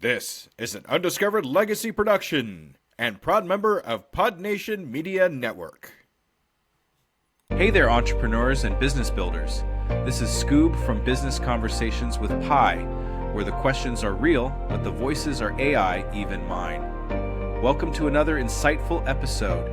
This is an Undiscovered Legacy production and proud member of Pod Nation Media Network. Hey there, entrepreneurs and business builders. This is Scoob from Business Conversations with Pi, where the questions are real, but the voices are AI, even mine. Welcome to another insightful episode.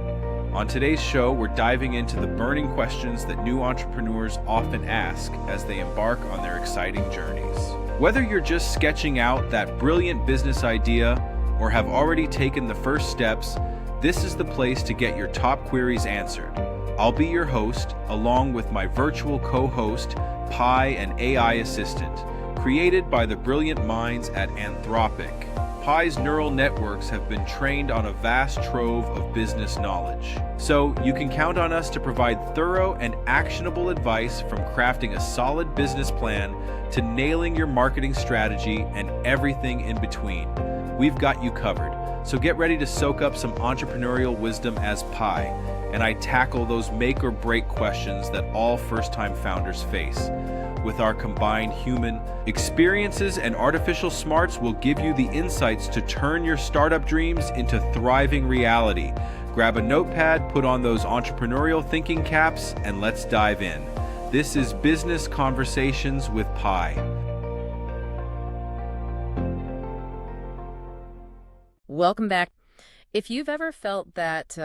On today's show, we're diving into the burning questions that new entrepreneurs often ask as they embark on their exciting journeys. Whether you're just sketching out that brilliant business idea or have already taken the first steps, this is the place to get your top queries answered. I'll be your host, along with my virtual co-host, Pi and AI assistant, created by the brilliant minds at Anthropic. Pi's neural networks have been trained on a vast trove of business knowledge. So you can count on us to provide thorough and actionable advice from crafting a solid business plan to nailing your marketing strategy and everything in between. We've got you covered. So get ready to soak up some entrepreneurial wisdom as Pi, and I tackle those make or break questions that all first-time founders face. With our combined human experiences and artificial smarts, will give you the insights to turn your startup dreams into thriving reality. Grab a notepad, put on those entrepreneurial thinking caps, and let's dive in. This is Business Conversations with Pi. Welcome back. If you've ever felt that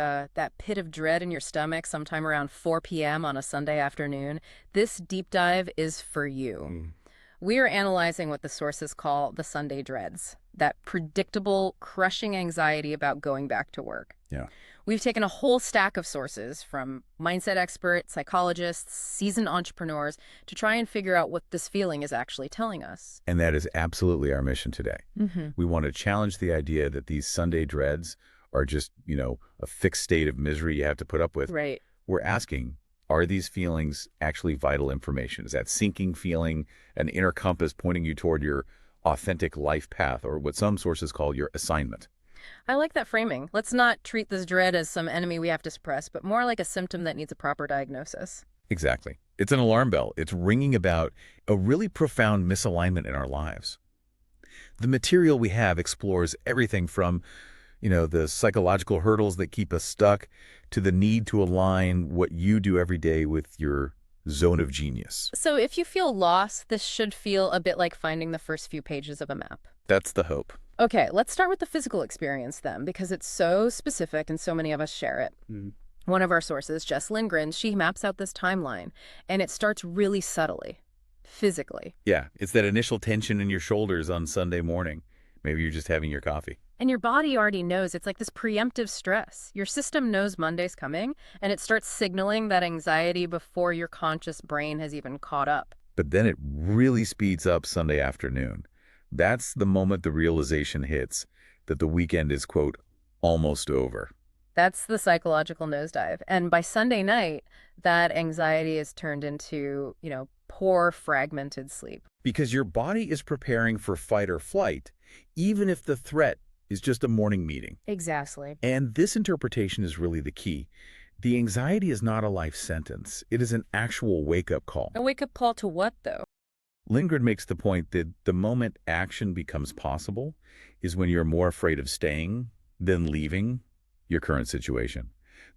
pit of dread in your stomach sometime around 4 p.m. on a Sunday afternoon, this deep dive is for you. We are analyzing what the sources call the Sunday dreads, that predictable, crushing anxiety about going back to work. Yeah. We've taken a whole stack of sources from mindset experts, psychologists, seasoned entrepreneurs to try and figure out what this feeling is actually telling us. And that is absolutely our mission today. Mm-hmm. We want to challenge the idea that these Sunday dreads are just, a fixed state of misery you have to put up with. Right. We're asking, are these feelings actually vital information? Is that sinking feeling an inner compass pointing you toward your authentic life path, or what some sources call your assignment? I like that framing. Let's not treat this dread as some enemy we have to suppress, but more like a symptom that needs a proper diagnosis. Exactly. It's an alarm bell. It's ringing about a really profound misalignment in our lives. The material we have explores everything from the psychological hurdles that keep us stuck to the need to align what you do every day with your zone of genius. So if you feel lost, this should feel a bit like finding the first few pages of a map. That's the hope. Okay, let's start with the physical experience then, because it's so specific and so many of us share it. One of our sources, Jess Lindgren, she maps out this timeline, and it starts really subtly, physically. Yeah, it's that initial tension in your shoulders on Sunday morning. Maybe you're just having your coffee. And your body already knows. It's like this preemptive stress. Your system knows Monday's coming, and it starts signaling that anxiety before your conscious brain has even caught up. But then it really speeds up Sunday afternoon. That's the moment the realization hits that the weekend is, quote, almost over. That's the psychological nosedive. And by Sunday night, that anxiety is turned into, poor, fragmented sleep. Because your body is preparing for fight or flight, even if the threat is just a morning meeting. Exactly. And this interpretation is really the key. The anxiety is not a life sentence. It is an actual wake-up call. A wake-up call to what, though? Lindgren makes the point that the moment action becomes possible is when you're more afraid of staying than leaving your current situation.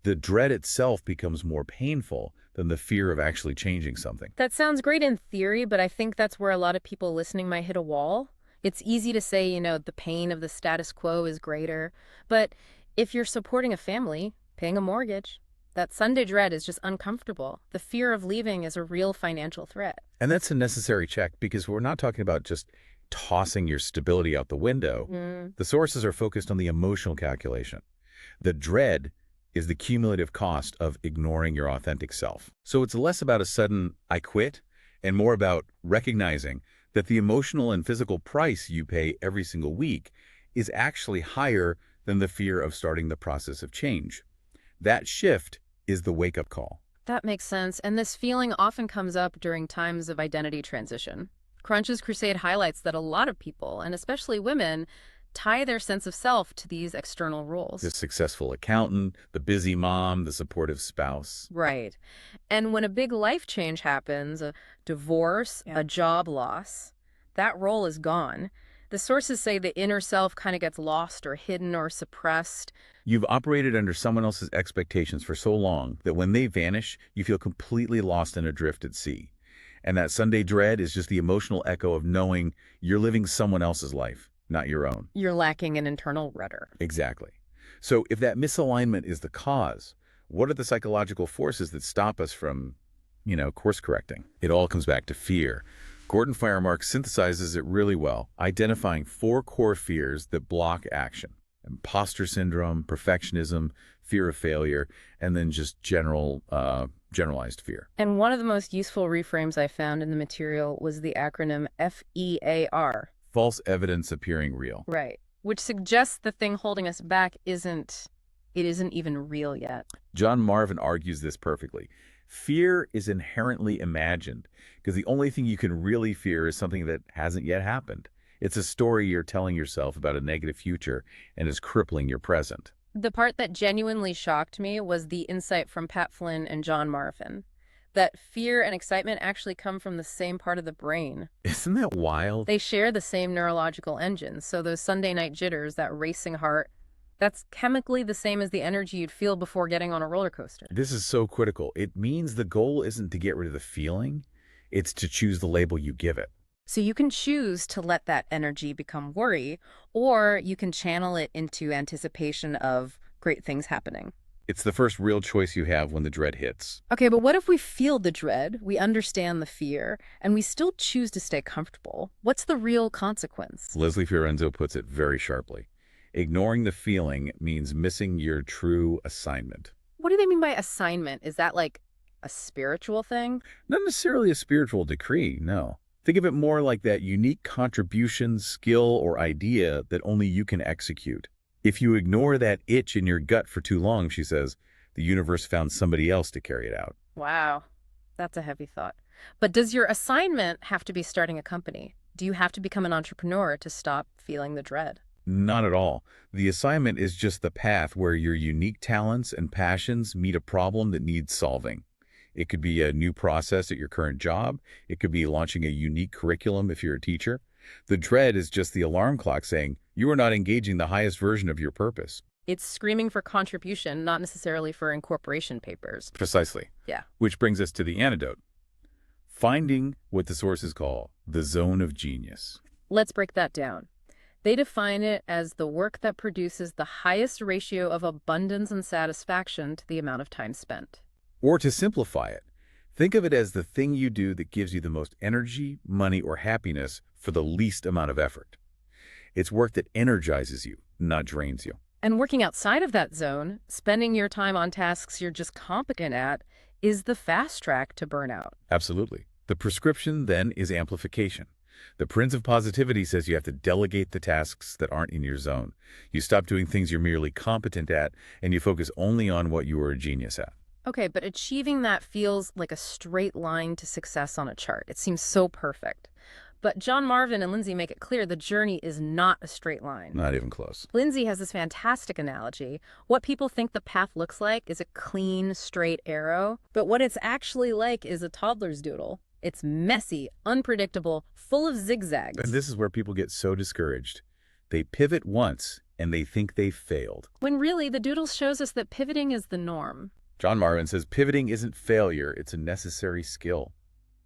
The dread itself becomes more painful than the fear of actually changing something. That sounds great in theory, but I think that's where a lot of people listening might hit a wall. It's easy to say, the pain of the status quo is greater. But if you're supporting a family, paying a mortgage, that Sunday dread is just uncomfortable. The fear of leaving is a real financial threat. And that's a necessary check, because we're not talking about just tossing your stability out the window. The sources are focused on the emotional calculation. The dread is the cumulative cost of ignoring your authentic self. So it's less about a sudden "I quit" and more about recognizing that the emotional and physical price you pay every single week is actually higher than the fear of starting the process of change. That shift is the wake-up call. That makes sense. And this feeling often comes up during times of identity transition. Crunch's Crusade highlights that a lot of people, and especially women, tie their sense of self to these external roles. The successful accountant, the busy mom, the supportive spouse. Right. And when a big life change happens, a divorce, a job loss, that role is gone. The sources say the inner self kind of gets lost or hidden or suppressed. You've operated under someone else's expectations for so long that when they vanish, you feel completely lost and adrift at sea. And that Sunday dread is just the emotional echo of knowing you're living someone else's life, not your own. You're lacking an internal rudder. Exactly. So if that misalignment is the cause, what are the psychological forces that stop us from, course correcting? It all comes back to fear. Gordon Firemark synthesizes it really well, identifying 4 core fears that block action: imposter syndrome, perfectionism, fear of failure, and then just generalized fear. And one of the most useful reframes I found in the material was the acronym F.E.A.R. False evidence appearing real. Right. Which suggests the thing holding us back isn't even real yet. John Marvin argues this perfectly. Fear is inherently imagined because the only thing you can really fear is something that hasn't yet happened. It's a story you're telling yourself about a negative future and is crippling your present. The part that genuinely shocked me was the insight from Pat Flynn and John Marvin, that fear and excitement actually come from the same part of the brain. Isn't that wild? They share the same neurological engines, so those Sunday night jitters, that racing heart, that's chemically the same as the energy you'd feel before getting on a roller coaster. This is so critical. It means the goal isn't to get rid of the feeling, it's to choose the label you give it. So you can choose to let that energy become worry, or you can channel it into anticipation of great things happening. It's the first real choice you have when the dread hits. Okay, but what if we feel the dread, we understand the fear, and we still choose to stay comfortable? What's the real consequence? Leslie Fiorenzo puts it very sharply. Ignoring the feeling means missing your true assignment. What do they mean by assignment? Is that like a spiritual thing? Not necessarily a spiritual decree, no. Think of it more like that unique contribution, skill, or idea that only you can execute. If you ignore that itch in your gut for too long, she says, the universe found somebody else to carry it out. Wow, that's a heavy thought. But does your assignment have to be starting a company? Do you have to become an entrepreneur to stop feeling the dread? Not at all. The assignment is just the path where your unique talents and passions meet a problem that needs solving. It could be a new process at your current job. It could be launching a unique curriculum if you're a teacher. The dread is just the alarm clock saying you are not engaging the highest version of your purpose. It's screaming for contribution, not necessarily for incorporation papers. Precisely. Yeah. Which brings us to the antidote. Finding what the sources call the zone of genius. Let's break that down. They define it as the work that produces the highest ratio of abundance and satisfaction to the amount of time spent. Or to simplify it, think of it as the thing you do that gives you the most energy, money, or happiness for the least amount of effort. It's work that energizes you, not drains you. And working outside of that zone, spending your time on tasks you're just competent at, is the fast track to burnout. Absolutely. The prescription then is amplification. The Prince of Positivity says you have to delegate the tasks that aren't in your zone. You stop doing things you're merely competent at, and you focus only on what you are a genius at. Okay, but achieving that feels like a straight line to success on a chart. It seems so perfect. But John Marvin and Lindsay make it clear the journey is not a straight line. Not even close. Lindsay has this fantastic analogy. What people think the path looks like is a clean, straight arrow, but what it's actually like is a toddler's doodle. It's messy, unpredictable, full of zigzags. And this is where people get so discouraged. They pivot once, and they think they've failed. When really, the doodle shows us that pivoting is the norm. John Marvin says pivoting isn't failure, it's a necessary skill.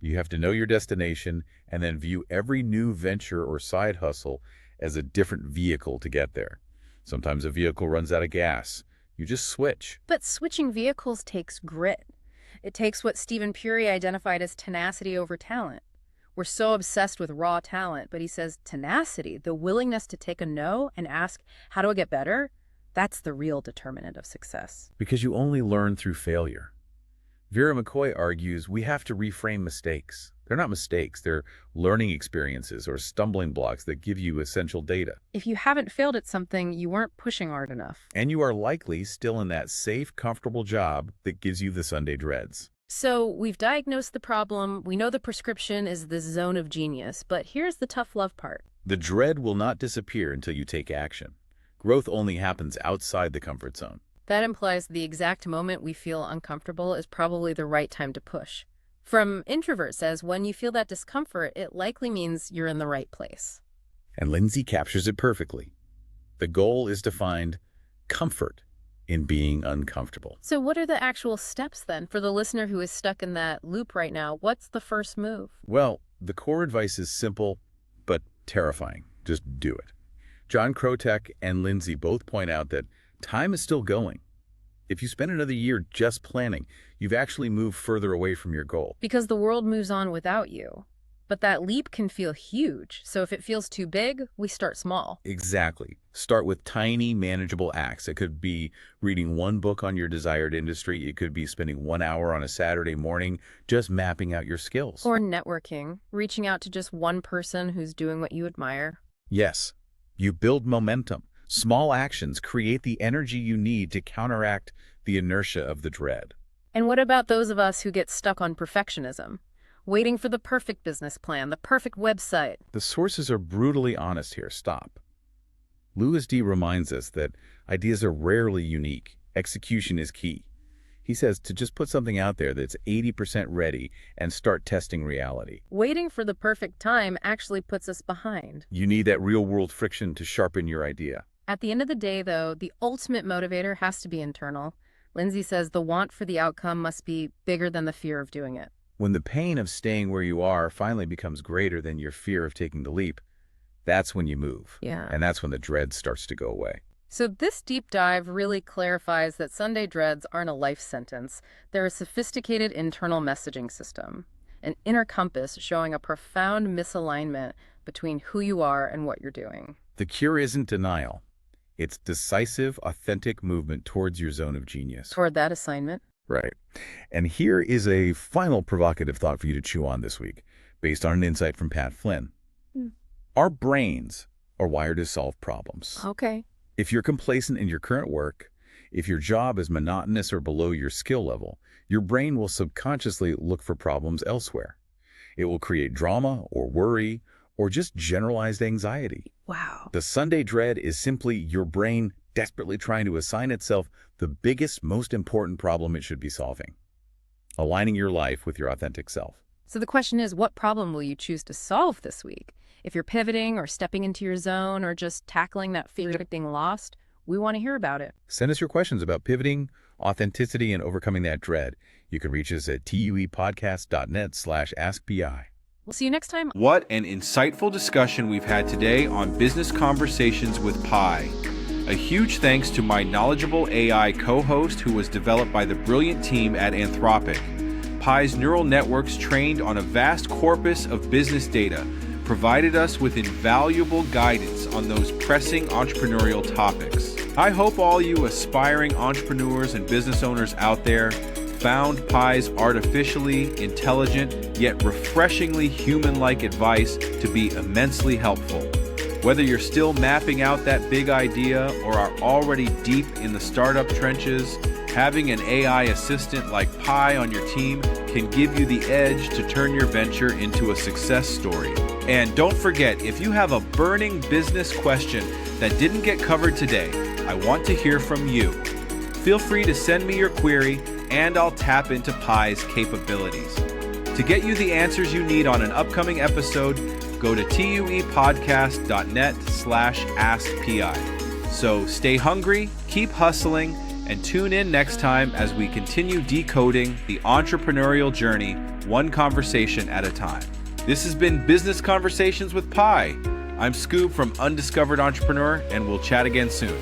You have to know your destination and then view every new venture or side hustle as a different vehicle to get there. Sometimes a vehicle runs out of gas. You just switch. But switching vehicles takes grit. It takes what Stephen Puri identified as tenacity over talent. We're so obsessed with raw talent, but he says tenacity, the willingness to take a no and ask, how do I get better? That's the real determinant of success. Because you only learn through failure. Vera McCoy argues we have to reframe mistakes. They're not mistakes, they're learning experiences or stumbling blocks that give you essential data. If you haven't failed at something, you weren't pushing hard enough. And you are likely still in that safe, comfortable job that gives you the Sunday dreads. So we've diagnosed the problem, we know the prescription is the zone of genius, but here's the tough love part. The dread will not disappear until you take action. Growth only happens outside the comfort zone. That implies the exact moment we feel uncomfortable is probably the right time to push. From Introvert says, when you feel that discomfort, it likely means you're in the right place. And Lindsay captures it perfectly. The goal is to find comfort in being uncomfortable. So what are the actual steps then for the listener who is stuck in that loop right now? What's the first move? Well, the core advice is simple but terrifying. Just do it. John Krotek and Lindsay both point out that time is still going. If you spend another year just planning, you've actually moved further away from your goal. Because the world moves on without you. But that leap can feel huge. So if it feels too big, we start small. Exactly. Start with tiny, manageable acts. It could be reading one book on your desired industry. It could be spending 1 hour on a Saturday morning just mapping out your skills. Or networking, reaching out to just one person who's doing what you admire. Yes, you build momentum. Small actions create the energy you need to counteract the inertia of the dread. And what about those of us who get stuck on perfectionism? Waiting for the perfect business plan, the perfect website. The sources are brutally honest here. Stop. Louis D. reminds us that ideas are rarely unique. Execution is key. He says to just put something out there that's 80% ready and start testing reality. Waiting for the perfect time actually puts us behind. You need that real-world friction to sharpen your idea. At the end of the day, though, the ultimate motivator has to be internal. Lindsay says the want for the outcome must be bigger than the fear of doing it. When the pain of staying where you are finally becomes greater than your fear of taking the leap, that's when you move. Yeah. And that's when the dread starts to go away. So this deep dive really clarifies that Sunday dreads aren't a life sentence. They're a sophisticated internal messaging system, an inner compass showing a profound misalignment between who you are and what you're doing. The cure isn't denial. It's decisive, authentic movement towards your zone of genius. Toward that assignment. Right. And here is a final provocative thought for you to chew on this week, based on an insight from Pat Flynn. Our brains are wired to solve problems. Okay. If you're complacent in your current work, if your job is monotonous or below your skill level, your brain will subconsciously look for problems elsewhere. It will create drama or worry or just generalized anxiety. Wow. The Sunday dread is simply your brain desperately trying to assign itself the biggest, most important problem it should be solving, aligning your life with your authentic self. So the question is, what problem will you choose to solve this week? If you're pivoting or stepping into your zone or just tackling that fear of being lost, we want to hear about it. Send us your questions about pivoting, authenticity, and overcoming that dread. You can reach us at tuepodcast.net/askpi. We'll see you next time. What an insightful discussion we've had today on Business Conversations with Pi. A huge thanks to my knowledgeable AI co-host who was developed by the brilliant team at Anthropic. Pi's neural networks trained on a vast corpus of business data provided us with invaluable guidance on those pressing entrepreneurial topics. I hope all you aspiring entrepreneurs and business owners out there found Pi's artificially intelligent yet refreshingly human-like advice to be immensely helpful. Whether you're still mapping out that big idea or are already deep in the startup trenches, having an AI assistant like Pi on your team can give you the edge to turn your venture into a success story. And don't forget, if you have a burning business question that didn't get covered today, I want to hear from you. Feel free to send me your query and I'll tap into Pi's capabilities. To get you the answers you need on an upcoming episode, go to tuepodcast.net/askpi. So stay hungry, keep hustling, and tune in next time as we continue decoding the entrepreneurial journey, one conversation at a time. This has been Business Conversations with Pi. I'm Scoob from Undiscovered Entrepreneur, and we'll chat again soon.